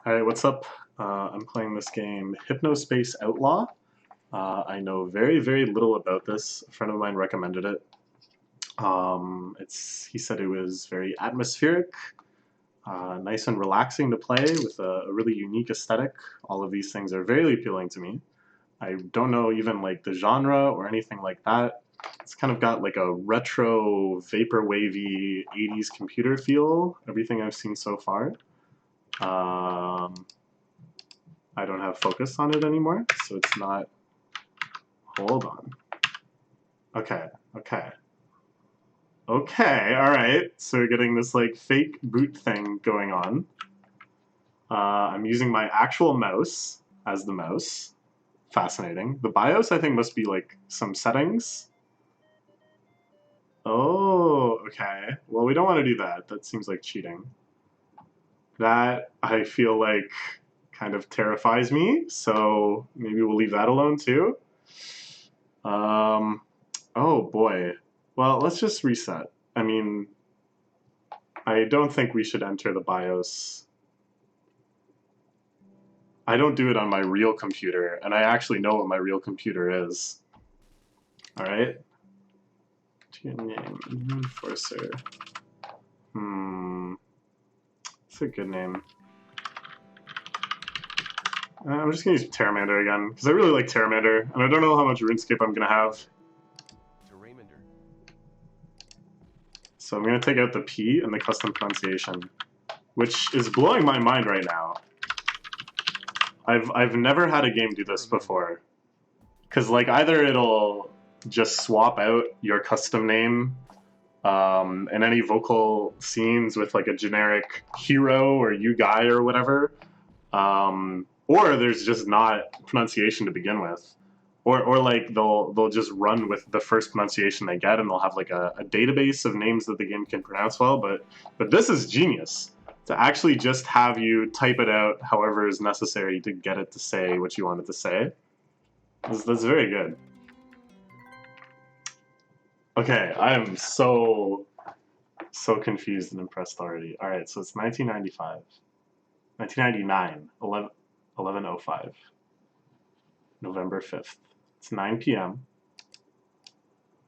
Alright, what's up? I'm playing this game, Hypnospace Outlaw. I know very, very little about this. A friend of mine recommended it. He said it was very atmospheric, nice and relaxing to play with a really unique aesthetic. All of these things are very appealing to me. I don't know even like the genre or anything like that. It's kind of got like a retro, vaporwavy 80s computer feel, everything I've seen so far. I don't have focus on it anymore, so it's not... Hold on. Okay, okay. Okay, alright. So we're getting this like fake boot thing going on. I'm using my actual mouse as the mouse. Fascinating. The BIOS, I think, must be like some settings. Oh, okay. Well, we don't want to do that. That seems like cheating. That, I feel like, kind of terrifies me, so maybe we'll leave that alone too. Oh boy. Well, let's just reset. I mean, I don't think we should enter the BIOS. I don't do it on my real computer, and I actually know what my real computer is. Alright. Name, Enforcer. It's a good name. I'm just gonna use Pteramander again, because I really like Pteramander, and I don't know how much RuneScape I'm gonna have. So I'm gonna take out the P and the custom pronunciation, which is blowing my mind right now. I've never had a game do this before, because like either it'll just swap out your custom name in any vocal scenes with like a generic hero or you guy or whatever, or there's just not pronunciation to begin with, or like they'll just run with the first pronunciation they get, and they'll have like a database of names that the game can pronounce well. But this is genius, to actually just have you type it out however is necessary to get it to say what you want it to say. That's very good. Okay, I am so confused and impressed already. All right, so it's 1995. 1999, 11:05, November 5th. It's 9 p.m.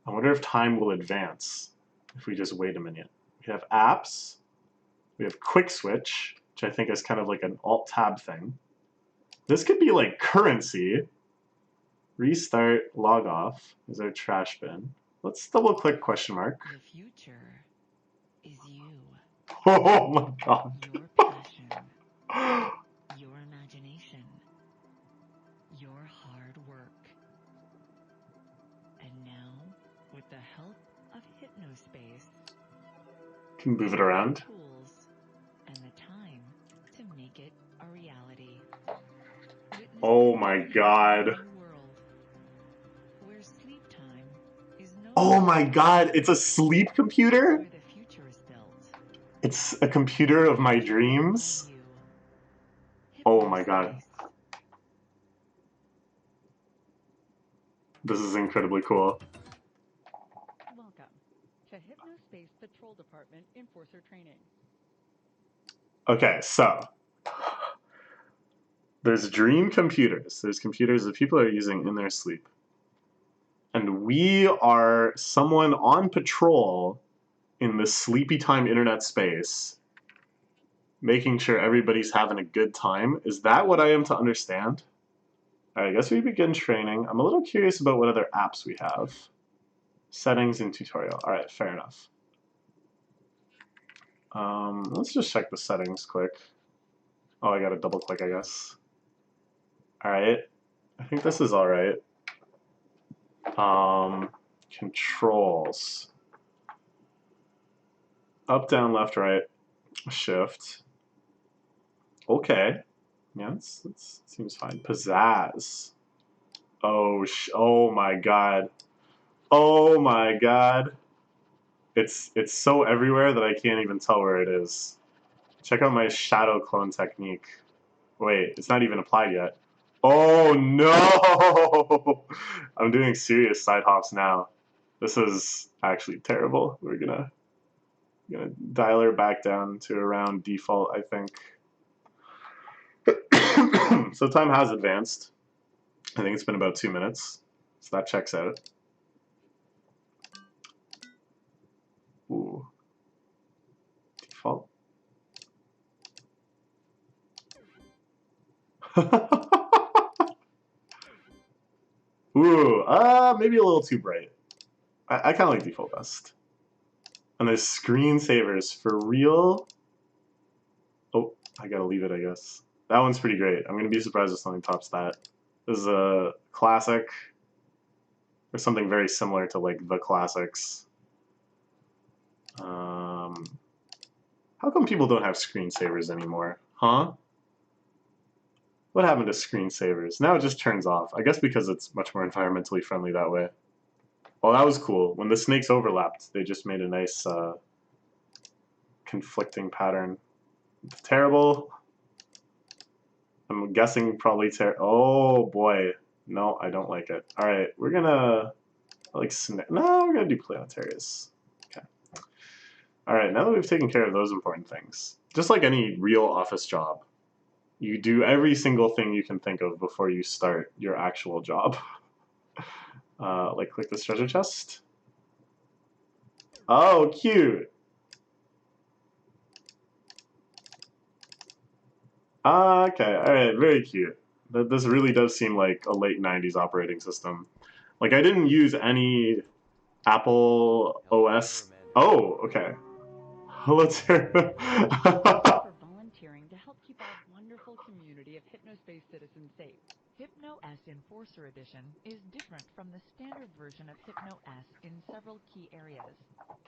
I wonder if time will advance if we just wait a minute. We have apps. We have quick switch, which I think is kind of like an alt-tab thing. This could be like currency. Restart, log off is our trash bin. Let's double-click question mark. The future is you. Oh my god. Your passion. Your imagination. Your hard work. And now, with the help of Hypnospace, Can move it around. Tools and the time to make it a reality. Witness Oh my god. world where sleep time is no Oh my god, it's a sleep computer? where the future is built. It's a computer of my dreams? Oh my god. This is incredibly cool. Welcome to Hypnospace Patrol Department Enforcer Training. Okay, so there's dream computers. There's computers that people are using in their sleep. And we are someone on patrol in the sleepy time internet space, making sure everybody's having a good time. Is that what I am to understand? Alright, I guess we begin training. I'm a little curious about what other apps we have. Settings and tutorial. Alright, fair enough. Let's just check the settings quick. Oh, I gotta double click, I guess. Alright. I think this is alright. Controls. Up, down, left, right, shift. Okay. Yeah, that seems fine. Pizzazz. Oh my god. Oh my god. It's so everywhere that I can't even tell where it is. Check out my shadow clone technique. Wait, it's not even applied yet. Oh no! I'm doing serious side hops now. This is actually terrible. We're gonna dial her back down to around default, I think. So time has advanced. I think it's been about 2 minutes. So that checks out. Ooh. Default. Ooh, maybe a little too bright. I kind of like default best. And there's screensavers for real. Oh, I gotta leave it, I guess. That one's pretty great. I'm gonna be surprised if something tops that. This is a classic, or something very similar to like the classics. How come people don't have screensavers anymore? Huh? What happened to screensavers? Now it just turns off. I guess because it's much more environmentally friendly that way. Well, that was cool. When the snakes overlapped, they just made a nice conflicting pattern. Terrible. I'm guessing probably oh boy. No, I don't like it. Alright, we're gonna no, we're gonna do Planetarius. Okay. Alright, now that we've taken care of those important things, just like any real office job, you do every single thing you can think of before you start your actual job. Like click this treasure chest. Oh, cute. Okay, alright, very cute. This really does seem like a late 90s operating system. Like, I didn't use any Apple OS. Oh, okay. Hello, Tara. For volunteering to help keep our wonderful community of Hypnospace citizens safe. Hypno-S Enforcer Edition is different from the standard version of Hypno-S in several key areas.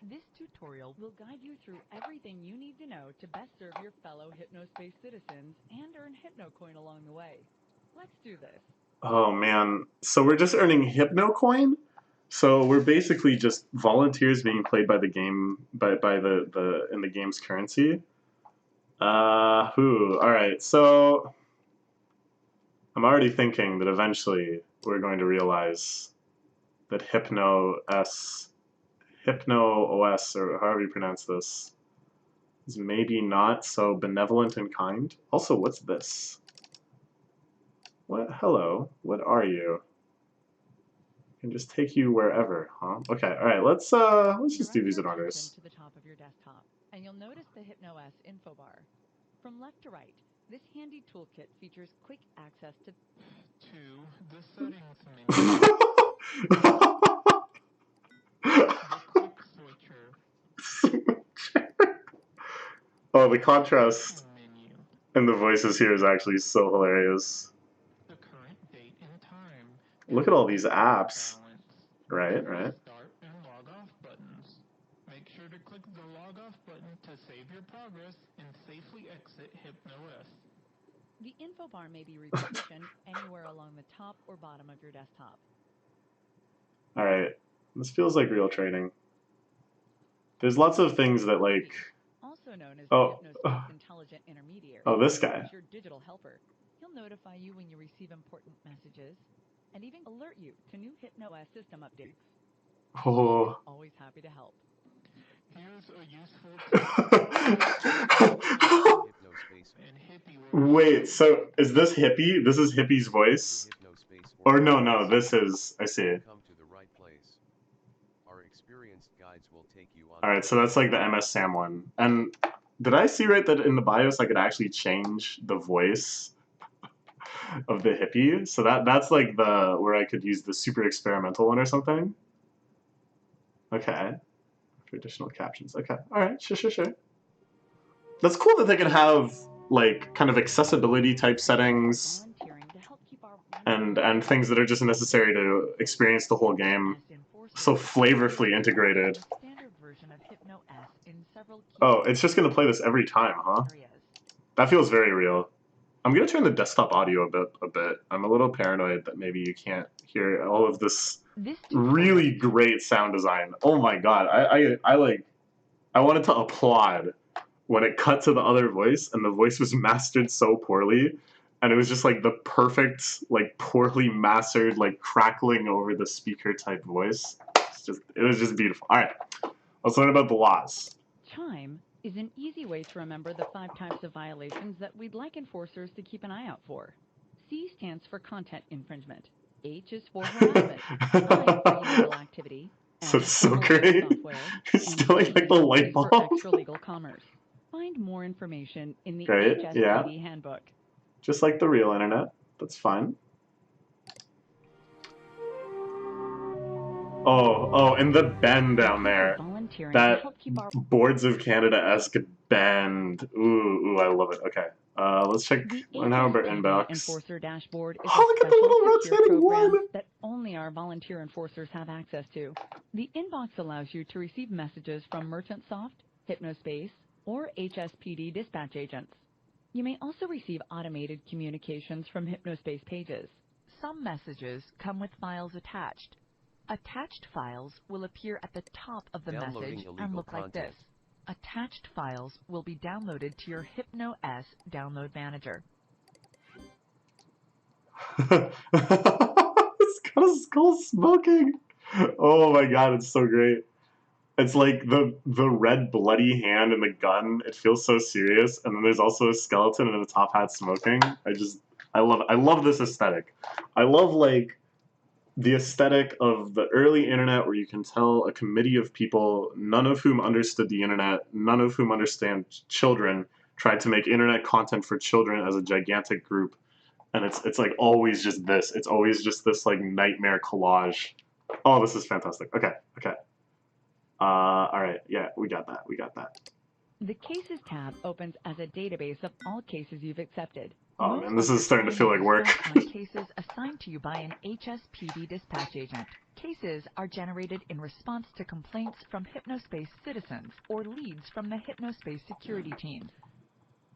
This tutorial will guide you through Everything you need to know to best serve your fellow Hypnospace citizens and earn HypnoCoin along the way. Let's do this. Oh, man. So we're just earning HypnoCoin? So we're basically just volunteers being played by the game, in the game's currency. Alright, so I'm already thinking that eventually we're going to realize that Hypno-OS, or however you pronounce this, is maybe not so benevolent and kind. Also, what's this? What? Hello. What are you? I can just take you wherever, huh? Okay, alright, let's just do these in Direct your orders. attention to the top of your desktop, and you'll notice the Hypno-S info bar. From left to right, this handy toolkit features quick access to the settings menu. The quick switcher. Oh, the contrast Menu. in the voices here is actually so hilarious. The current date and time. Look at all these apps. Balance. Right. Start and log off buttons. Make sure to click the log off button to save your progress and safely exit Hypno-S. the info bar may be repositioned anywhere along the top or bottom of your desktop. Alright, this feels like real training. There's lots of things that, like, Also known as Oh. the Hypnospace Intelligent Intermediary. oh, this guy. Is your digital helper. He'll notify you when you receive important messages and even alert you to new Hypno-S system updates. Oh. Always happy to help. Here's a useful and hippie words. Wait, so is this Hippie? This is Hippie's voice? Or no, this is... I see. Come to the right place. Our experienced guides will take you on. Alright, so that's like the MS Sam one. And did I see right that in the BIOS I could actually change the voice of the hippie? So that's like the where I could use the super experimental one or something? Okay. For additional captions. Okay. Alright, sure. That's cool that they can have like kind of accessibility type settings Volunteering to help keep our and things that are just necessary to experience the whole game. So flavorfully integrated. standard version of Hypno-S in several key Oh, it's just gonna play this every time, huh? areas. That feels very real. I'm gonna turn the desktop audio a bit. I'm a little paranoid that maybe you can't hear all of this This really great sound design. Oh my god, I wanted to applaud when it cut to the other voice and the voice was mastered so poorly, and it was just like the perfect, like poorly mastered, like crackling over the speaker type voice. It was just beautiful. All right, let's learn about the laws. Chime is an easy way to remember the 5 types of violations that we'd like enforcers to keep an eye out for. C stands for content infringement. H is for harassment. I for illegal activity. So M so for malicious great. software. It's And still E like the light is for bulb. extra-legal commerce. Find more information in the Great, HSPD yeah. handbook. Just like the real internet. That's fine. Oh, and the bend down there. Volunteering That to help keep our Boards of Canada-esque bend. Ooh, I love it. Okay. Let's check The learn how about HSPD inbox. Enforcer Dashboard is Oh, a look at the special little secure rotating program one. that only our volunteer enforcers have access to. The inbox allows you to receive messages from MerchantSoft, Hypnospace, or HSPD dispatch agents. You may also receive automated communications from Hypnospace pages. Some messages come with files attached. Attached files will appear at the top of the Downloading message and illegal look like this. content. Attached files will be downloaded to your HypnoS download manager. It's got a skull smoking. Oh my god, it's so great. It's like the red bloody hand and the gun. It feels so serious, and then there's also a skeleton and a top hat smoking. I love this aesthetic. I love like the aesthetic of the early internet where you can tell a committee of people, none of whom understood the internet, none of whom understand children, tried to make internet content for children as a gigantic group. And it's like always just this. It's always just this like nightmare collage. Oh, this is fantastic. Okay. All right. Yeah, we got that. The Cases tab opens as a database of all cases you've accepted. Oh Most man, this of your is starting to feel like training work. is spent on cases assigned to you by an HSPD dispatch agent. Cases are generated in response to complaints from Hypnospace citizens or leads from the Hypnospace security team.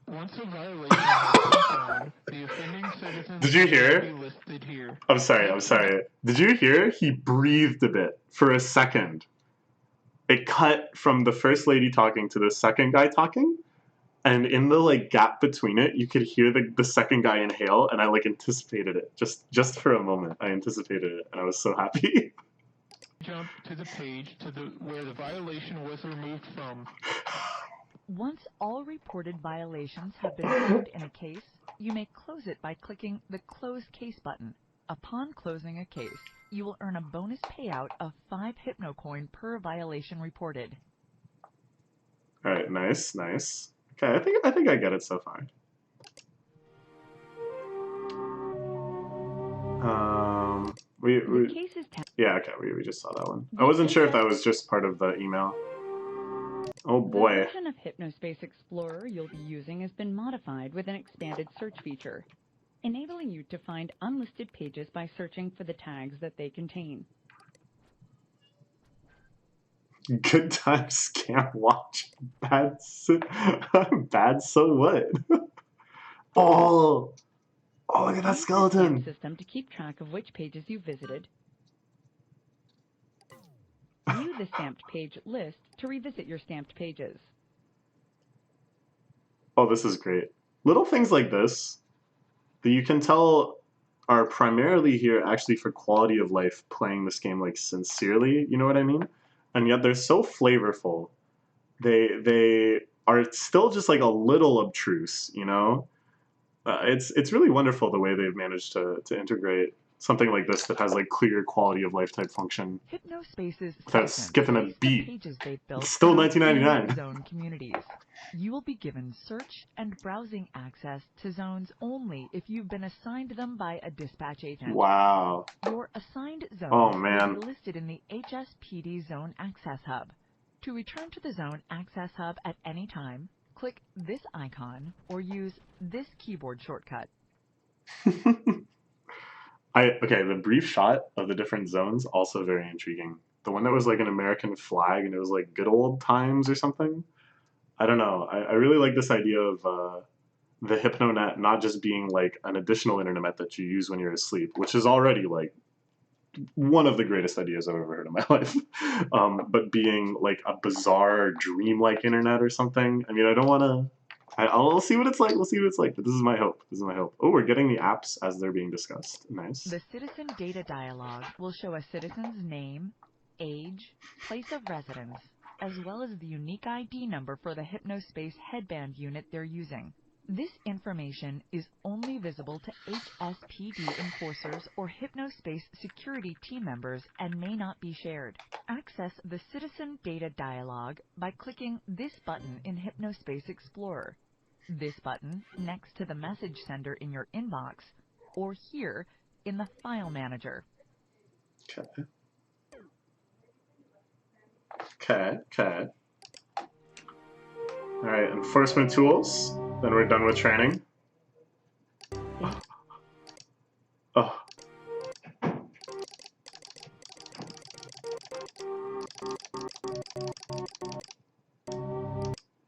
Once a violation has been found, the offending citizens Did you hear? will be listed here. I'm sorry. Did you hear? He breathed a bit for a second. It cut from the first lady talking to the second guy talking, and in the like gap between it, you could hear the second guy inhale, and I like anticipated it just for a moment. I anticipated it, and I was so happy. Jump to the page where the violation was removed from. Once all reported violations have been found in a case, you may close it by clicking the Close Case button. Upon closing a case, you will earn a bonus payout of 5 HypnoCoin per violation reported. All right, nice. Okay, I think I get it so far. The Cases tab. Yeah, okay, we just saw that one. I wasn't sure if that was just part of the email. Oh boy. The version of Hypnospace Explorer you'll be using has been modified with an expanded search feature, enabling you to find unlisted pages by searching for the tags that they contain. Good times can't watch. Bad so what? Oh, look at that Use the stamp skeleton. system to keep track of which pages you visited. View the stamped page list to revisit your stamped pages. Oh, this is great. Little things like this that you can tell are primarily here actually for quality of life, playing this game like sincerely, you know what I mean? And yet they're so flavorful. They are still just like a little obtruse, you know? It's really wonderful the way they've managed to integrate something like this that has like clear quality of life type function. Hypnospace's Without citizens skipping a place beat. the pages they've built It's still in $19.99. themed zone communities. You will be given search and browsing access to zones only if you've been assigned them by a dispatch agent. Wow. Your assigned zones Oh, man. will be listed in the HSPD Zone Access Hub. To return to the Zone Access Hub at any time, click this icon or use this keyboard shortcut. Okay, the brief shot of the different zones, also very intriguing. The one that was like an American flag and it was like good old times or something. I don't know. I really like this idea of the HypnoNet not just being like an additional internet that you use when you're asleep, which is already like one of the greatest ideas I've ever heard in my life, but being like a bizarre dreamlike internet or something. I mean, I don't want to. I'll see what it's like. We'll see what it's like. But this is my hope. Oh, we're getting the apps as they're being discussed. Nice. The Citizen Data Dialog will show a citizen's name, age, place of residence, as well as the unique ID number for the Hypnospace headband unit they're using. This information is only visible to HSPD enforcers or Hypnospace security team members and may not be shared. Access the Citizen Data Dialog by clicking this button in Hypnospace Explorer, this button next to the message sender in your inbox, or here in the File Manager. Okay. Okay. All right, enforcement tools. Then we're done with training. Oh.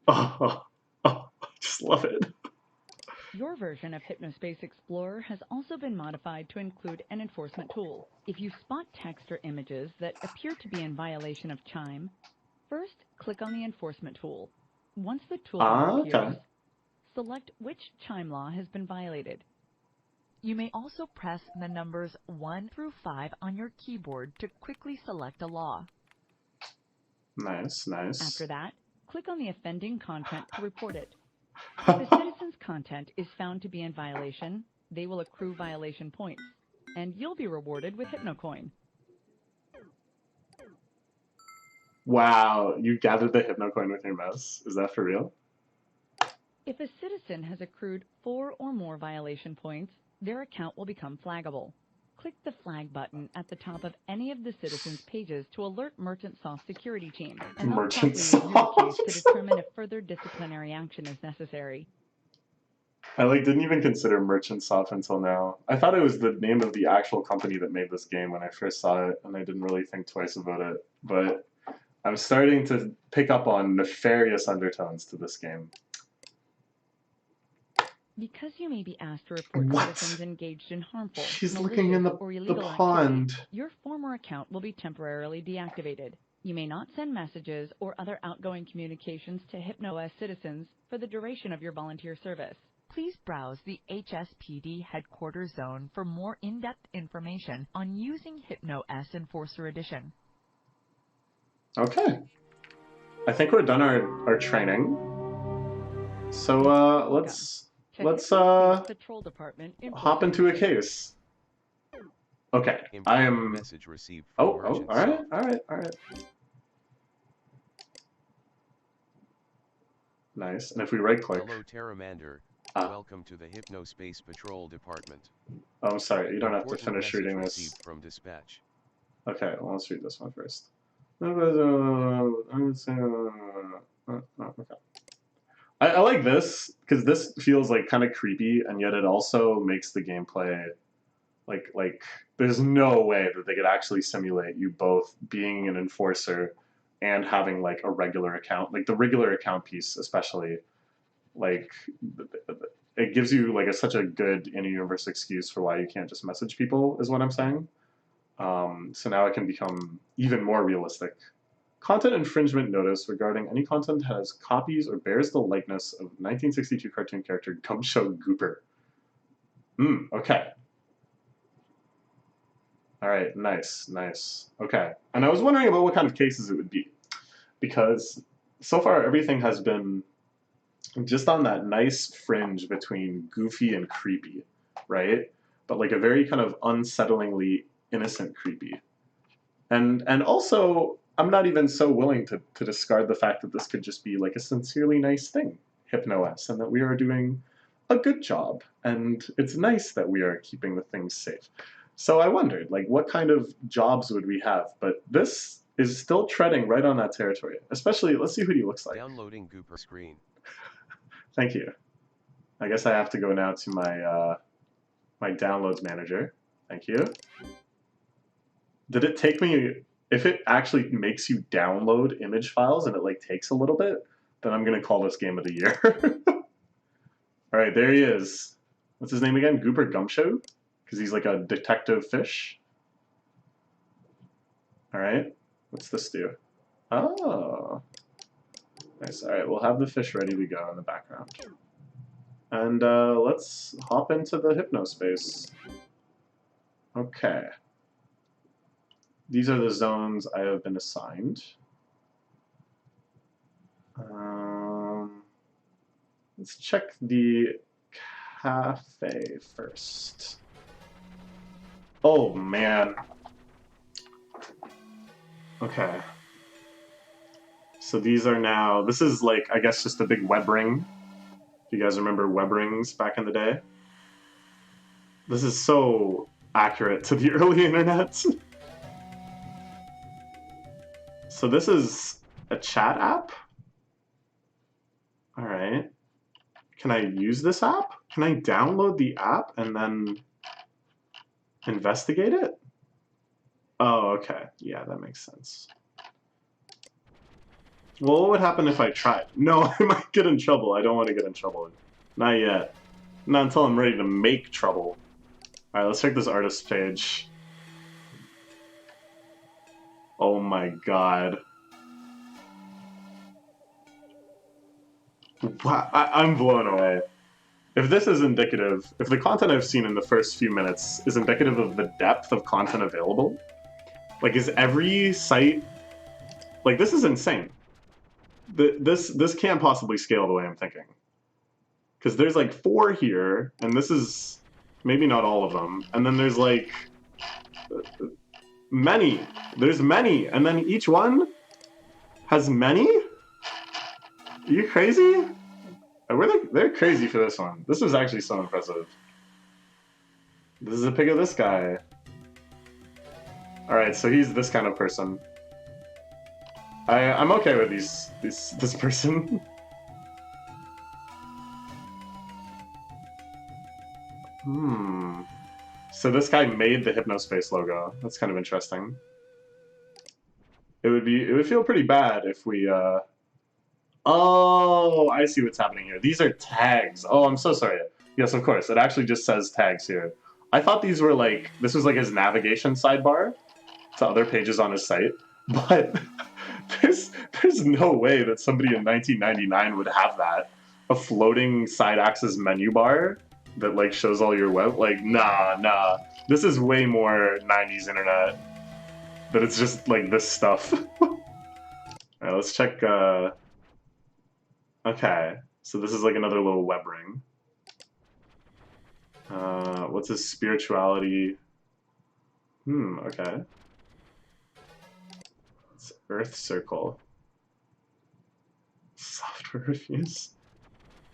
Oh, I just love it. Your version of Hypnospace Explorer has also been modified to include an enforcement tool. If you spot text or images that appear to be in violation of Chime, first click on the enforcement tool. Once the toolbar appears, select which Chime law has been violated. You may also press the numbers 1 through 5 on your keyboard to quickly select a law. Nice. After that, click on the offending content to report it. If a citizen's content is found to be in violation, they will accrue violation points, and you'll be rewarded with HypnoCoin. Wow, you gathered the HypnoCoin with your mouse? Is that for real? If a citizen has accrued 4 or more violation points, their account will become flaggable. Click the flag button at the top of any of the citizens' pages to alert MerchantSoft security team, and they'll promptly review the case to determine if further disciplinary action is necessary. I didn't even consider MerchantSoft until now. I thought it was the name of the actual company that made this game when I first saw it, and I didn't really think twice about it. But I'm starting to pick up on nefarious undertones to this game. Because you may be asked to report citizens engaged in harmful, She's malicious, looking in or illegal the pond. activity, your former account will be temporarily deactivated. You may not send messages or other outgoing communications to HypnoOS citizens for the duration of your volunteer service. Please browse the HSPD Headquarters Zone for more in-depth information on using HypnoOS Enforcer Edition. Okay. I think we're done our training. So let's Patrol Department hop into a case. Okay, I am. Message received All from right. Nice. And if we right-click. Hello, Terramander. Welcome to the Hypnospace Patrol Department. Oh, I'm sorry. You don't have to Important finish reading message this. received from dispatch. Okay, well, let's read this one first. Okay. I like this because this feels kind of creepy, and yet it also makes the gameplay like there's no way that they could actually simulate you both being an enforcer and having a regular account. The regular account piece especially, it gives you such a good in-universe excuse for why you can't just message people, is what I'm saying. So now it can become even more realistic. Content infringement notice regarding any content that has copies or bears the likeness of 1962 cartoon character Gumshoe Gooper. Okay. All right, nice. Okay, and I was wondering about what kind of cases it would be, because so far everything has been just on that nice fringe between goofy and creepy, right? But a very kind of unsettlingly innocent creepy. And also, I'm not even so willing to discard the fact that this could just be a sincerely nice thing, HypnoOS, and that we are doing a good job, and it's nice that we are keeping the things safe. So I wondered, what kind of jobs would we have? But this is still treading right on that territory. Especially, let's see who he looks like. Downloading Gooper screen. Thank you. I guess I have to go now to my my downloads manager. Thank you. Did it take me? If it actually makes you download image files and it takes a little bit, then I'm gonna call this game of the year. All right, there he is. What's his name again? Gooper Gumshoe? Because he's a detective fish. All right, what's this do? Oh, nice. All right, we'll have the fish ready to go in the background. And let's hop into the Hypnospace. Okay. These are the zones I have been assigned. Let's check the cafe first. Oh man. Okay. So these are now, this is like, I guess, just a big web ring. If you guys remember web rings back in the day. This is so accurate to the early internet. So this is a chat app? Alright. Can I use this app? Can I download the app and then investigate it? Oh, okay. Yeah, that makes sense. Well, what would happen if I tried? No, I might get in trouble. I don't want to get in trouble. Not yet. Not until I'm ready to make trouble. Alright, let's check this artist page. Oh my god. Wow, I'm blown away. If this is indicative, if the content I've seen in the first few minutes is indicative of the depth of content available, like, is every site... Like, this is insane. This can't possibly scale the way I'm thinking. Because there's like 4 here, and this is maybe not all of them. And then there's like many. There's many, and then each one has many? Are you crazy? They're crazy for this one. This is actually so impressive. This is a pic of this guy. Alright, so he's this kind of person. I'm okay with this person. So this guy made the Hypnospace logo. That's kind of interesting. It would feel pretty bad if we Oh, I see what's happening here. These are tags. Oh, I'm so sorry. Yes, of course. It actually just says tags here. I thought these were like, this was like his navigation sidebar to other pages on his site, but there's no way that somebody in 1999 would have that. A floating side axis menu bar that like shows all your web. Like, nah. This is way more 90s internet. That it's just like this stuff. Alright, let's check, okay, so this is like another little web ring. What's his spirituality? Okay. It's Earth Circle. Software reviews.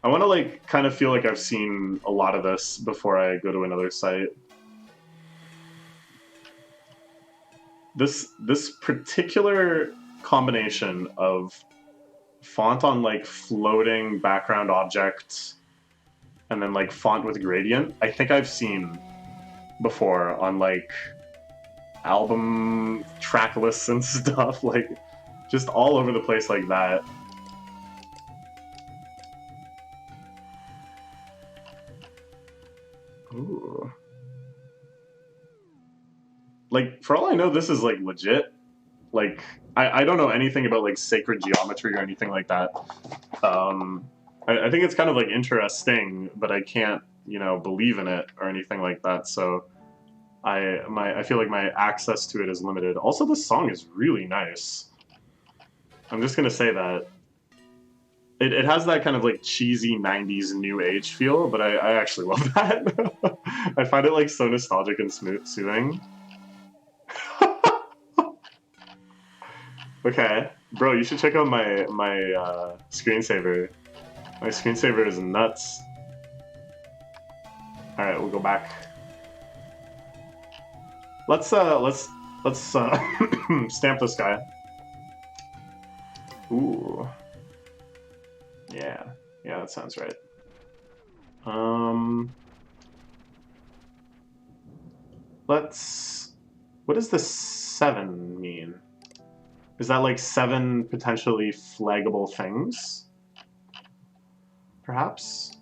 I want to like kind of feel like I've seen a lot of this before I go to another site. This particular combination of font on like floating background objects and then like font with gradient, I think I've seen before on like album track lists and stuff, like just all over the place like that. Ooh. Like, for all I know, this is like legit. Like, I don't know anything about like sacred geometry or anything like that. I think it's kind of like interesting, but I can't, you know, believe in it or anything like that. So I feel like my access to it is limited. Also, this song is really nice. I'm just gonna say that. It has that kind of like cheesy 90s new age feel, but I actually love that. I find it like so nostalgic and soothing. Okay, bro, you should check out my screensaver. My screensaver is nuts. All right, we'll go back. Let's stamp this guy. Ooh. Yeah, that sounds right. What does the 7 mean? Is that like 7 potentially flaggable things? Perhaps?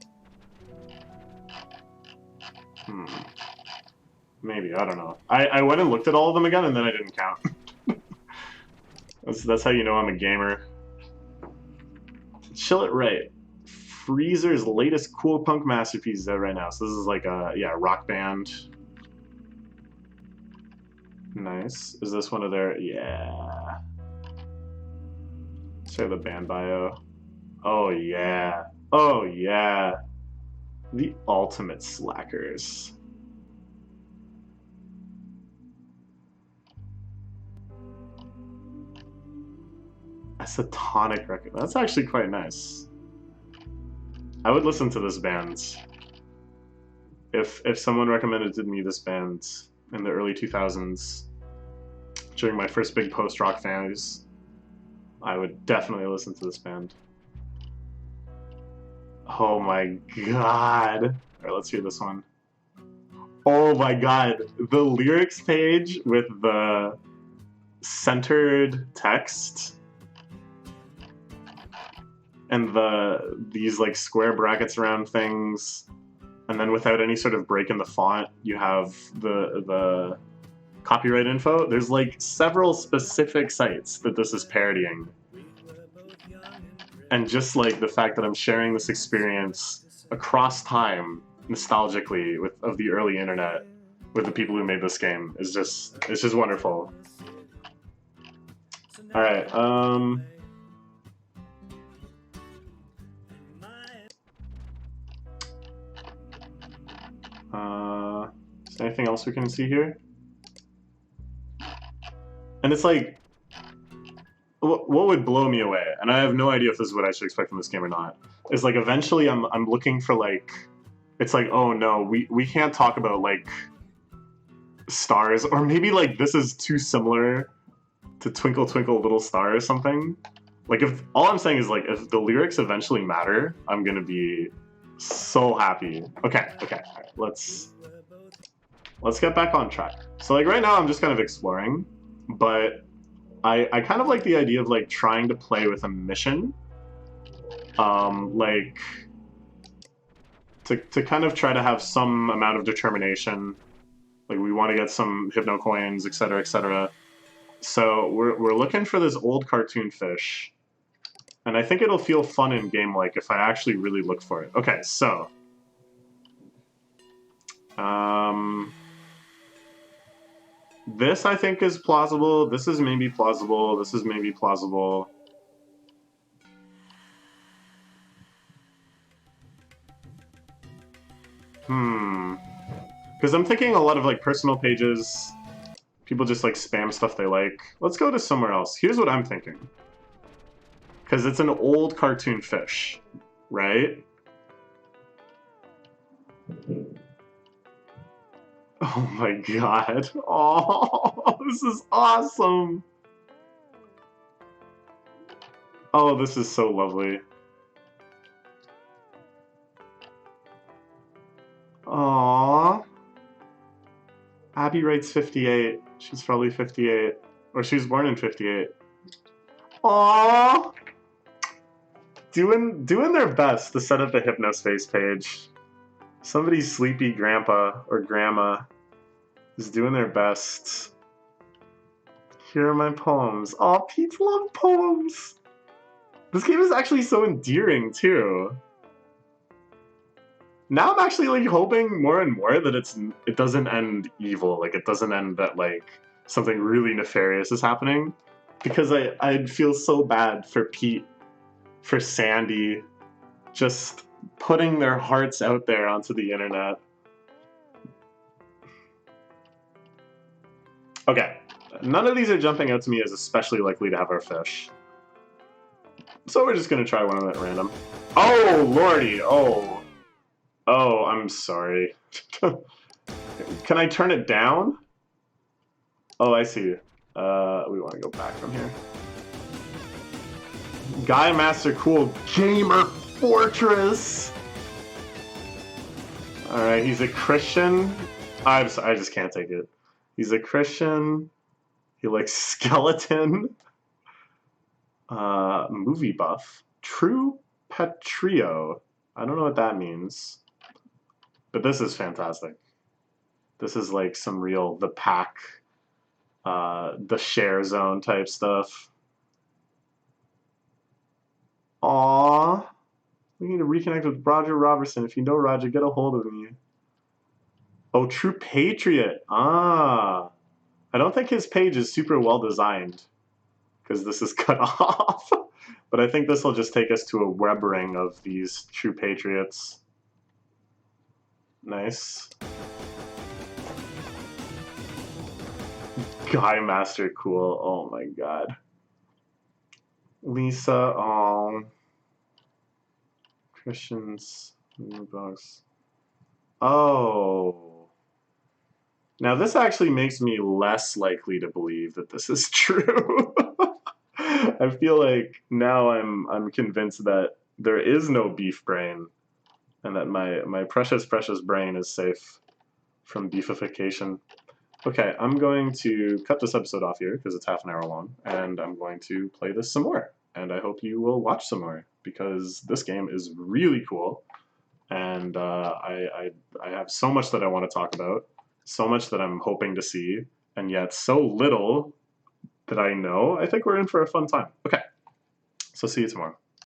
Maybe, I don't know. I went and looked at all of them again and then I didn't count. That's how you know I'm a gamer. Chill It Right. Freezer's latest cool punk masterpiece is out right now. So this is like a, rock band. Nice. Is this one of their... Yeah. Say the band bio. Oh, yeah. Oh yeah. The ultimate slackers. Acetonic record. That's actually quite nice. I would listen to this band. If someone recommended to me this band in the early 2000s during my first big post-rock phase, I would definitely listen to this band. Oh my god. Alright, let's hear this one. Oh my god. The lyrics page with the centered text and these like square brackets around things, and then without any sort of break in the font, you have the copyright info. There's like several specific sites that this is parodying. And just like the fact that I'm sharing this experience across time, nostalgically, of the early internet, with the people who made this game, it's just wonderful. All right. Is there anything else we can see here? And it's like, what would blow me away, and I have no idea if this is what I should expect from this game or not, is like eventually I'm looking for like, it's like, oh no, we can't talk about like stars, or maybe like this is too similar to Twinkle Twinkle Little Star or something. Like if all I'm saying is like if the lyrics eventually matter, I'm gonna be so happy. Okay, all right, let's get back on track. So like right now I'm just kind of exploring, but I kind of like the idea of like trying to play with a mission, like to kind of try to have some amount of determination. Like we want to get some hypno coins, etc., etc. So we're looking for this old cartoon fish, and I think it'll feel fun in game like if I actually really look for it. Okay, so this I think is plausible. This is maybe plausible. This is maybe plausible. Because I'm thinking a lot of like personal pages, people just like spam stuff they like. Let's go to somewhere else. Here's what I'm thinking. Because it's an old cartoon fish, right? Oh my god. Oh, this is awesome. Oh, this is so lovely. Aww. Abby writes 58. She's probably 58. Or she was born in 58. Aww. Doing their best to set up the Hypnospace page. Somebody's sleepy grandpa or grandma is doing their best. Here are my poems. Aw, Pete's love poems. This game is actually so endearing too. Now I'm actually like hoping more and more that it doesn't end evil. Like it doesn't end that like something really nefarious is happening. Because I'd feel so bad for Pete, for Sandy, just putting their hearts out there onto the internet. Okay, none of these are jumping out to me as especially likely to have our fish. So we're just gonna try one of them at random. Oh, lordy, oh. Oh, I'm sorry. Can I turn it down? Oh, I see. We want to go back from here. Guy Master Cool Gamer Fortress! Alright, he's a Christian. I just can't take it. He's a Christian. He likes skeleton. Movie buff. True Petrio. I don't know what that means. But this is fantastic. This is like some real the pack, the share zone type stuff. Aww. We need to reconnect with Roger Robertson. If you know Roger, get a hold of me. Oh, True Patriot. Ah. I don't think his page is super well designed. Because this is cut off. But I think this will just take us to a web ring of these true patriots. Nice. Guy Master, cool. Oh my god. Lisa, Christians, box. Oh. Now this actually makes me less likely to believe that this is true. I feel like now I'm convinced that there is no beef brain, and that my precious brain is safe from beefification. Okay, I'm going to cut this episode off here because it's half an hour long, and I'm going to play this some more. And I hope you will watch some more because this game is really cool, and I have so much that I want to talk about, so much that I'm hoping to see, and yet so little that I know. I think we're in for a fun time. Okay, so see you tomorrow.